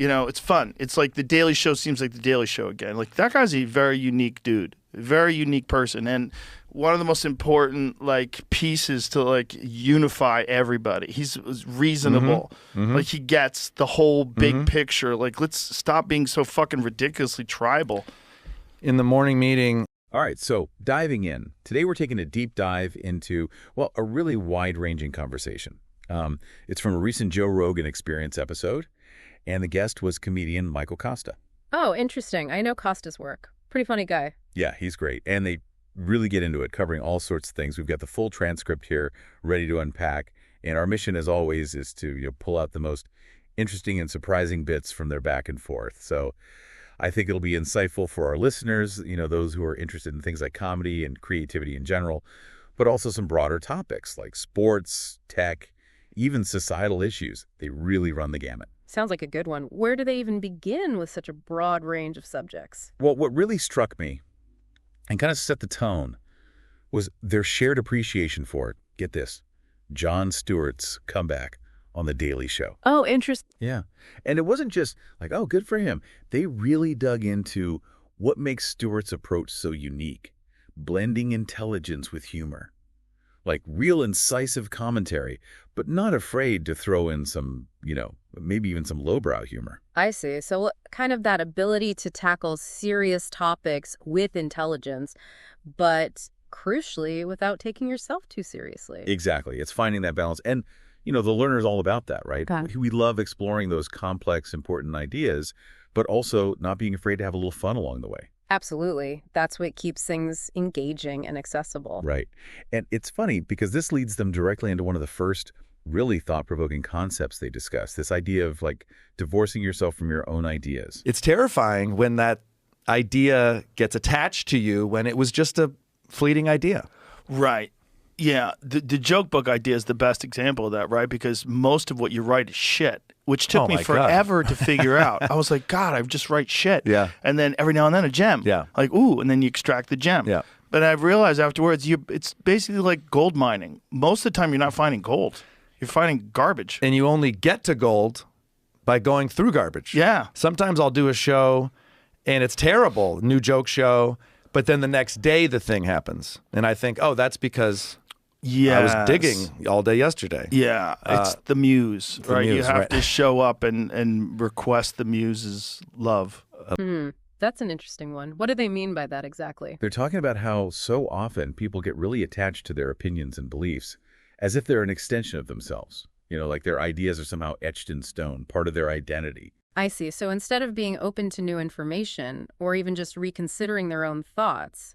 You know, it's fun. It's like The Daily Show seems like The Daily Show again. Like, that guy's a very unique dude, very unique person, and one of the most important like pieces to like unify everybody. He's reasonable. Like, he gets the whole big picture. Like, let's stop being so fucking ridiculously tribal. In the morning meeting. All right, so diving in. Today we're taking a deep dive into, well, a really wide-ranging conversation. It's from a recent Joe Rogan Experience episode, and the guest was comedian Michael Kosta. Oh, interesting. I know Kosta's work. Pretty funny guy. Yeah, he's great. And they really get into it, covering all sorts of things. We've got the full transcript here ready to unpack. And our mission, as always, is to pull out the most interesting and surprising bits from their back and forth. So I think it'll be insightful for our listeners, those who are interested in things like comedy and creativity in general, but also some broader topics like sports, tech, even societal issues. They really run the gamut. Sounds like a good one. Where do they even begin with such a broad range of subjects? Well, what really struck me and kind of set the tone was their shared appreciation for it. Get this, Jon Stewart's comeback on The Daily Show. Oh, interesting. Yeah. And it wasn't just like, oh, good for him. They really dug into what makes Stewart's approach so unique, blending intelligence with humor. Like real incisive commentary, but not afraid to throw in some, maybe even some lowbrow humor. I see. So kind of that ability to tackle serious topics with intelligence, but crucially without taking yourself too seriously. Exactly. It's finding that balance. And, the learner's all about that, right? Okay. We love exploring those complex, important ideas, but also not being afraid to have a little fun along the way. Absolutely. That's what keeps things engaging and accessible. Right. And it's funny because this leads them directly into one of the first really thought-provoking concepts they discuss, this idea of like divorcing yourself from your own ideas. It's terrifying when that idea gets attached to you when it was just a fleeting idea. Right. Yeah. The joke book idea is the best example of that, right? Because most of what you write is shit, which took me forever to figure out. I was like, God, I just write shit. Yeah. And then every now and then a gem. Yeah. Like, ooh, and then you extract the gem. Yeah. But I realized afterwards, it's basically like gold mining. Most of the time, you're not finding gold. You're finding garbage. And you only get to gold by going through garbage. Yeah. Sometimes I'll do a show and it's terrible, new joke show, but then the next day the thing happens. And I think, oh, that's because I was digging all day yesterday. Yeah, it's the muse, right? Muse, you have right. to show up and request the muse's love. That's an interesting one. What do they mean by that exactly? They're talking about how so often people get really attached to their opinions and beliefs as if they're an extension of themselves. Like their ideas are somehow etched in stone, part of their identity. I see. So instead of being open to new information or even just reconsidering their own thoughts,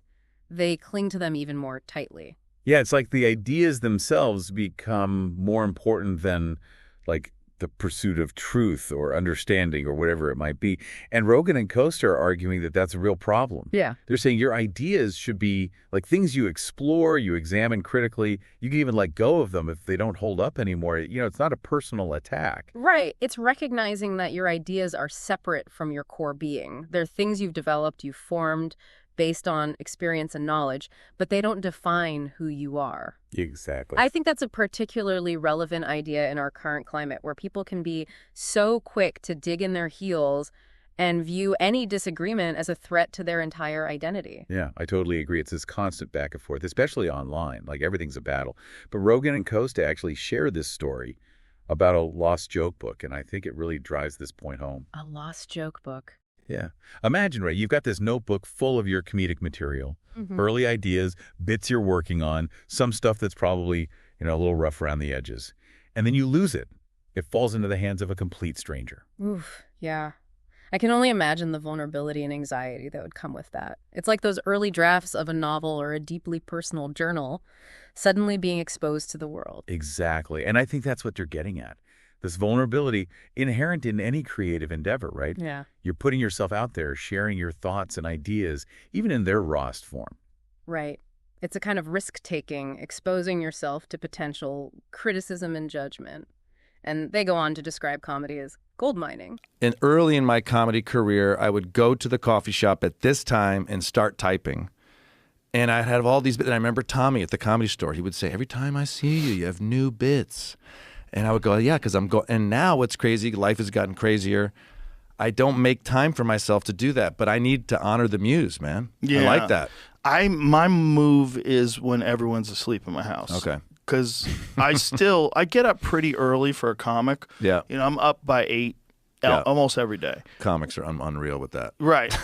they cling to them even more tightly. Yeah, it's like the ideas themselves become more important than like the pursuit of truth or understanding or whatever it might be. And Rogan and Kosta are arguing that that's a real problem. Yeah. They're saying your ideas should be like things you explore, you examine critically. You can even let go of them if they don't hold up anymore. It's not a personal attack. Right. It's recognizing that your ideas are separate from your core being. They're things you've developed, you've formed based on experience and knowledge, but they don't define who you are. Exactly. I think that's a particularly relevant idea in our current climate where people can be so quick to dig in their heels and view any disagreement as a threat to their entire identity. Yeah, I totally agree. It's this constant back and forth, especially online. Like everything's a battle. But Rogan and Kosta actually share this story about a lost joke book, and I think it really drives this point home. A lost joke book. Yeah. Imagine, Ray, you've got this notebook full of your comedic material, early ideas, bits you're working on, some stuff that's probably, a little rough around the edges. And then you lose it. It falls into the hands of a complete stranger. Oof, yeah. I can only imagine the vulnerability and anxiety that would come with that. It's like those early drafts of a novel or a deeply personal journal suddenly being exposed to the world. Exactly. And I think that's what you're getting at. This vulnerability inherent in any creative endeavor, right? Yeah. You're putting yourself out there, sharing your thoughts and ideas, even in their rawest form. Right. It's a kind of risk-taking, exposing yourself to potential criticism and judgment. And they go on to describe comedy as gold mining. And early in my comedy career, I would go to the coffee shop at this time and start typing. And I had all these bits. And I remember Tommy at the Comedy Store. He would say, every time I see you, you have new bits. And I would go, yeah, because I'm going. And now what's crazy, life has gotten crazier. I don't make time for myself to do that, but I need to honor the muse, man. Yeah. I like that. My move is when everyone's asleep in my house. Okay. Because I get up pretty early for a comic. Yeah. You know, I'm up by 8 almost every day. Comics are unreal with that. Right.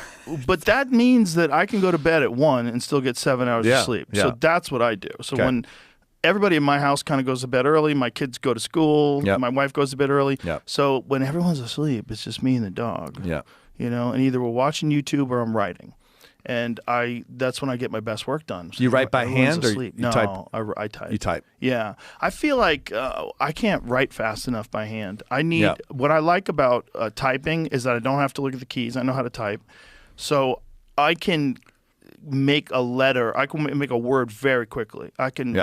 But that means that I can go to bed at 1 and still get 7 hours of sleep. Yeah. So that's what I do. So when everybody in my house kind of goes to bed early, my kids go to school, my wife goes to bed early. Yep. So when everyone's asleep, it's just me and the dog. Yeah. You know, and either we're watching YouTube or I'm writing. And that's when I get my best work done. So you write by hand or asleep. you type? I type. You type. Yeah. I feel like I can't write fast enough by hand. What I like about typing is that I don't have to look at the keys. I know how to type. So I can make a letter. I can make a word very quickly. I can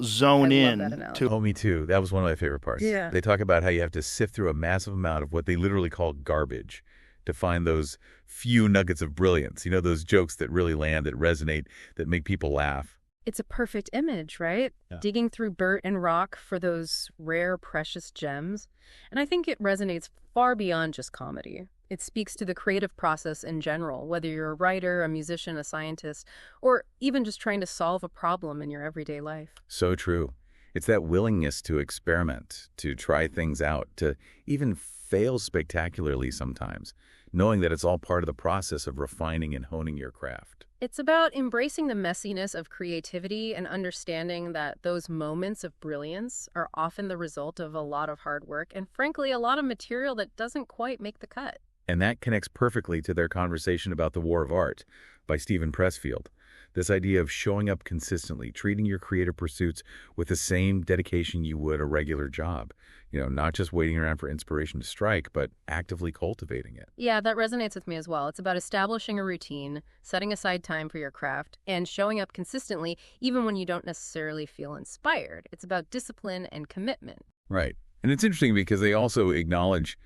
zone in to. Oh, me too. That was one of my favorite parts. Yeah. They talk about how you have to sift through a massive amount of what they literally call garbage to find those few nuggets of brilliance, you know, those jokes that really land, that resonate, that make people laugh. It's a perfect image, right? Yeah. Digging through dirt and rock for those rare, precious gems. And I think it resonates far beyond just comedy. It speaks to the creative process in general, whether you're a writer, a musician, a scientist, or even just trying to solve a problem in your everyday life. So true. It's that willingness to experiment, to try things out, to even fail spectacularly sometimes, knowing that it's all part of the process of refining and honing your craft. It's about embracing the messiness of creativity and understanding that those moments of brilliance are often the result of a lot of hard work and, frankly, a lot of material that doesn't quite make the cut. And that connects perfectly to their conversation about The War of Art by Stephen Pressfield. This idea of showing up consistently, treating your creative pursuits with the same dedication you would a regular job. You know, not just waiting around for inspiration to strike, but actively cultivating it. Yeah, that resonates with me as well. It's about establishing a routine, setting aside time for your craft, and showing up consistently even when you don't necessarily feel inspired. It's about discipline and commitment. Right. And it's interesting because they also acknowledge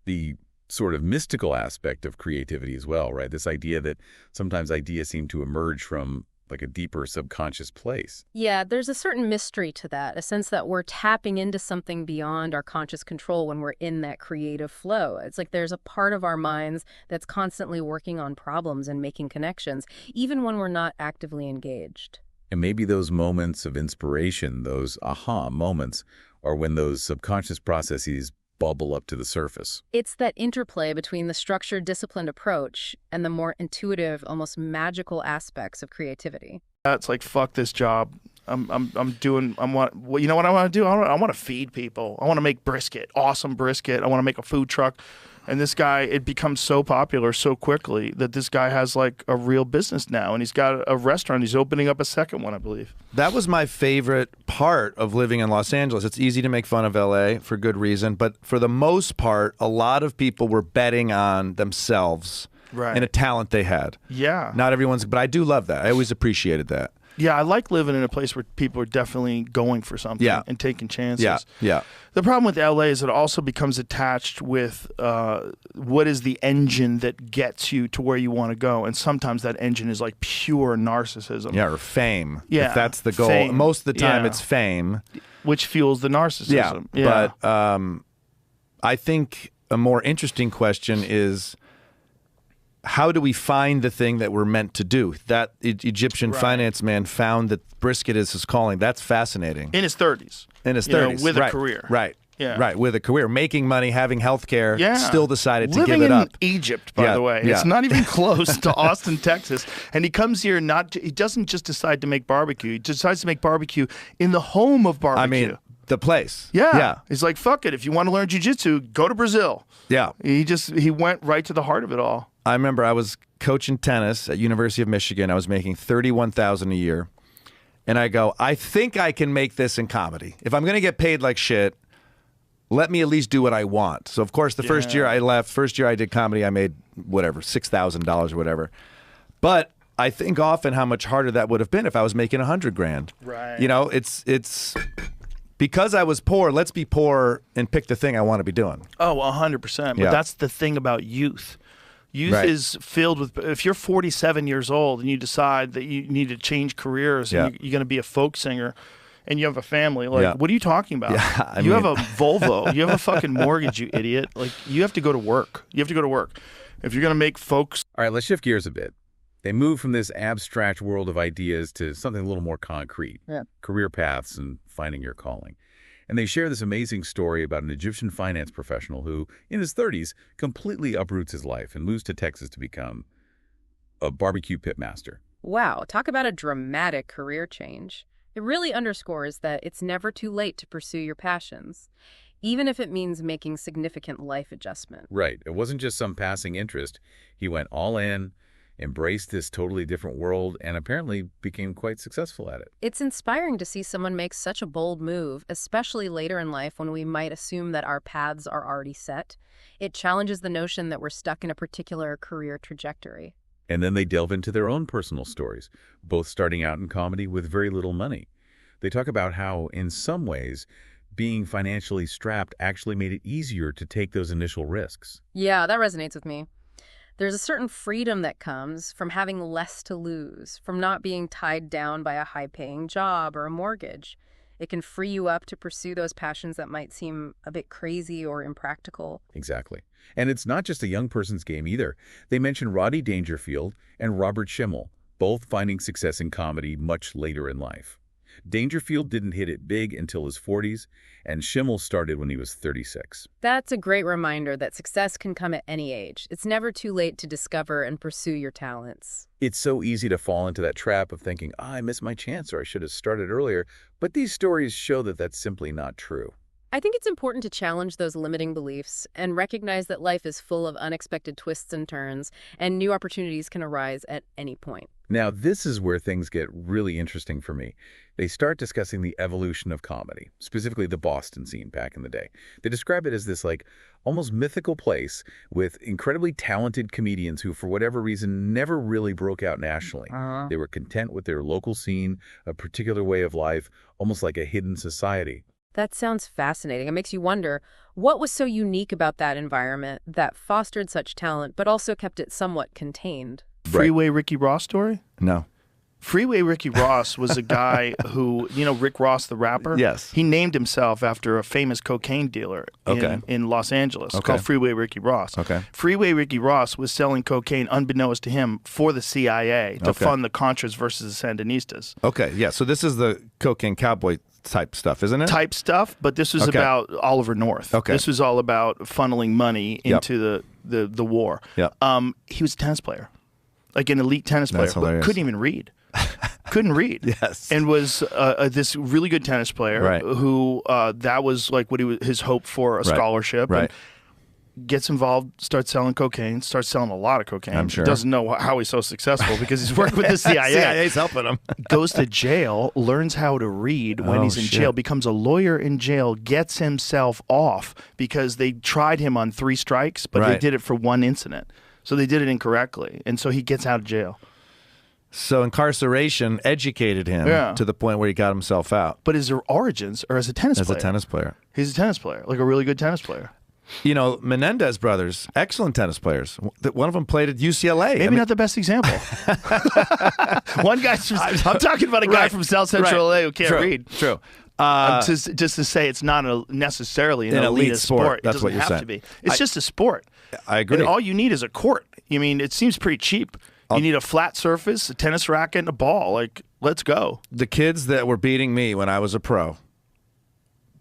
the sort of mystical aspect of creativity as well, right? This idea that sometimes ideas seem to emerge from like a deeper subconscious place. Yeah, there's a certain mystery to that, a sense that we're tapping into something beyond our conscious control when we're in that creative flow. It's like there's a part of our minds that's constantly working on problems and making connections, even when we're not actively engaged. And maybe those moments of inspiration, those aha moments, are when those subconscious processes bubble up to the surface. It's that interplay between the structured, disciplined approach and the more intuitive, almost magical aspects of creativity. That's like, fuck this job. You know what I want to do? I want to feed people. I want to make brisket, awesome brisket. I want to make a food truck. And this guy, it becomes so popular so quickly that this guy has like a real business now, and he's got a restaurant. He's opening up a second one, I believe. That was my favorite part of living in Los Angeles. It's easy to make fun of LA for good reason, but for the most part, a lot of people were betting on themselves and a talent they had. Yeah. Not everyone's, but I do love that. I always appreciated that. Yeah, I like living in a place where people are definitely going for something and taking chances. Yeah. The problem with LA is it also becomes attached with what is the engine that gets you to where you want to go. And sometimes that engine is like pure narcissism. Yeah, or fame. Yeah. If that's the goal. Fame. Most of the time it's fame. Which fuels the narcissism. Yeah. But I think a more interesting question is, how do we find the thing that we're meant to do? That Egyptian finance man found that brisket is his calling. That's fascinating. In his 30s. In his 30s. With a career. Right. Yeah. Right, with a career. Making money, having health care, still decided to Living give it up. in Egypt, by the way. Yeah. It's not even close to Austin, Texas. And he comes here he doesn't just decide to make barbecue. He decides to make barbecue in the home of barbecue. I mean, the place. Yeah. He's like, fuck it. If you want to learn jiu-jitsu, go to Brazil. Yeah. He went right to the heart of it all. I remember I was coaching tennis at University of Michigan. I was making $31,000 a year. And I go, I think I can make this in comedy. If I'm going to get paid like shit, let me at least do what I want. So, of course, the first year I left, first year I did comedy, I made whatever, $6,000 or whatever. But I think often how much harder that would have been if I was making $100,000. Right. You know, it's because I was poor, let's be poor and pick the thing I want to be doing. Oh, 100%. But that's the thing about youth. Youth is filled with, if you're 47 years old and you decide that you need to change careers and you're going to be a folk singer, and you have a family. Like, Yeah. what are you talking about? Yeah, you have a Volvo. You have a fucking mortgage, you idiot. Like, you have to go to work. You have to go to work. If you're going to make folks... All right, let's shift gears a bit. They move from this abstract world of ideas to something a little more concrete. Yeah. Career paths and finding your calling. And they share this amazing story about an Egyptian finance professional who, in his 30s, completely uproots his life and moves to Texas to become a barbecue pit master. Wow, talk about a dramatic career change. It really underscores that it's never too late to pursue your passions, even if it means making significant life adjustment. Right. It wasn't just some passing interest. He went all in, embraced this totally different world, and apparently became quite successful at it. It's inspiring to see someone make such a bold move, especially later in life when we might assume that our paths are already set. It challenges the notion that we're stuck in a particular career trajectory. And then they delve into their own personal stories, both starting out in comedy with very little money. They talk about how, in some ways, being financially strapped actually made it easier to take those initial risks. Yeah, that resonates with me. There's a certain freedom that comes from having less to lose, from not being tied down by a high-paying job or a mortgage. It can free you up to pursue those passions that might seem a bit crazy or impractical. Exactly. And it's not just a young person's game either. They mention Rodney Dangerfield and Robert Schimmel, both finding success in comedy much later in life. Dangerfield didn't hit it big until his 40s, and Schimmel started when he was 36. That's a great reminder that success can come at any age. It's never too late to discover and pursue your talents. It's so easy to fall into that trap of thinking, I missed my chance or I should have started earlier, but these stories show that that's simply not true. I think it's important to challenge those limiting beliefs and recognize that life is full of unexpected twists and turns, and new opportunities can arise at any point. Now, this is where things get really interesting for me. They start discussing the evolution of comedy, specifically the Boston scene back in the day. They describe it as this, like, almost mythical place with incredibly talented comedians who, for whatever reason, never really broke out nationally. They were content with their local scene, a particular way of life, almost like a hidden society. That sounds fascinating. It makes you wonder, what was so unique about that environment that fostered such talent, but also kept it somewhat contained? Freeway Ricky Ross story? No. Freeway Ricky Ross was a guy who, you know, Rick Ross, the rapper? Yes. He named himself after a famous cocaine dealer in Los Angeles called Freeway Ricky Ross. Okay. Freeway Ricky Ross was selling cocaine unbeknownst to him for the CIA to fund the Contras versus the Sandinistas. Okay, yeah. So this is the cocaine cowboy type stuff, isn't it? Type stuff, but this was about Oliver North. Okay. This was all about funneling money into the war. Yep. He was a tennis player, like an elite tennis player, That's but hilarious. couldn't even read. Couldn't read. Yes. And was this really good tennis player who that was like what his hope for a scholarship. Right. And gets involved, starts selling cocaine, starts selling a lot of cocaine. I'm sure. Doesn't know how he's so successful because he's working with the CIA. CIA's helping him. Goes to jail, learns how to read when he's in jail, becomes a lawyer in jail, gets himself off because they tried him on 3 strikes, but they did it for 1 incident. So they did it incorrectly. And so he gets out of jail. So incarceration educated him to the point where he got himself out. But his origins are as a tennis player. As a tennis player. He's a tennis player, like a really good tennis player. You know, Menendez brothers, excellent tennis players. One of them played at UCLA. Maybe not the best example. One guy's I'm talking about a guy from South Central LA who can't read. True. Just to say it's not necessarily an elite sport. That's it what you're doesn't have saying. to be. It's just a sport. I agree. And all you need is a court. I mean, it seems pretty cheap. You need a flat surface, a tennis racket, and a ball. Like, let's go. The kids that were beating me when I was a pro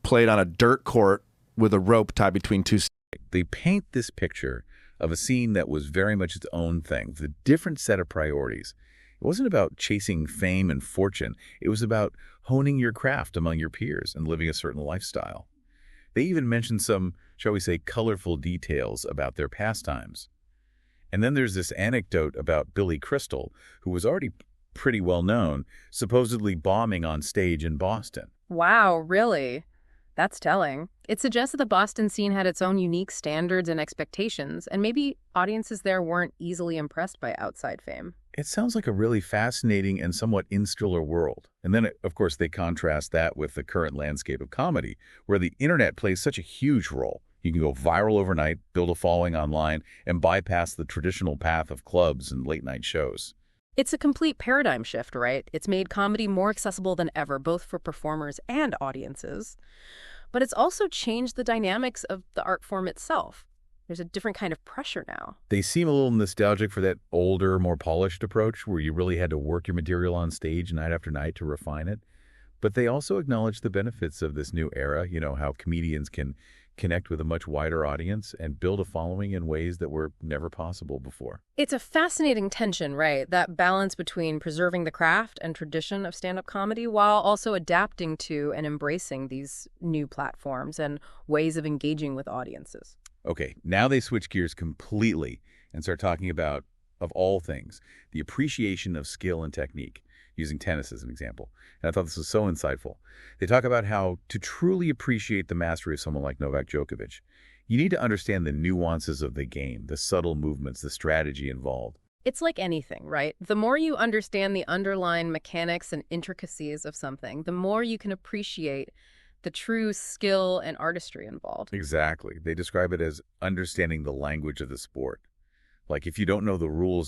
played on a dirt court with a rope tied between 2 sticks. They paint this picture of a scene that was very much its own thing, with a different set of priorities. It wasn't about chasing fame and fortune. It was about honing your craft among your peers and living a certain lifestyle. They even mentioned some, shall we say, colorful details about their pastimes. And then there's this anecdote about Billy Crystal, who was already pretty well known, supposedly bombing on stage in Boston. Wow, really? That's telling. It suggests that the Boston scene had its own unique standards and expectations, and maybe audiences there weren't easily impressed by outside fame. It sounds like a really fascinating and somewhat insular world. And then, of course, they contrast that with the current landscape of comedy, where the internet plays such a huge role. You can go viral overnight, build a following online, and bypass the traditional path of clubs and late-night shows. It's a complete paradigm shift, right? It's made comedy more accessible than ever, both for performers and audiences. But it's also changed the dynamics of the art form itself. There's a different kind of pressure now. They seem a little nostalgic for that older, more polished approach where you really had to work your material on stage night after night to refine it. But they also acknowledge the benefits of this new era, how comedians can connect with a much wider audience and build a following in ways that were never possible before. It's a fascinating tension, right? That balance between preserving the craft and tradition of stand-up comedy while also adapting to and embracing these new platforms and ways of engaging with audiences. Okay, now they switch gears completely and start talking about, of all things, the appreciation of skill and technique, using tennis as an example. And I thought this was so insightful. They talk about how to truly appreciate the mastery of someone like Novak Djokovic, you need to understand the nuances of the game, the subtle movements, the strategy involved. It's like anything, right? The more you understand the underlying mechanics and intricacies of something, the more you can appreciate the true skill and artistry involved. Exactly. They describe it as understanding the language of the sport. Like if you don't know the rules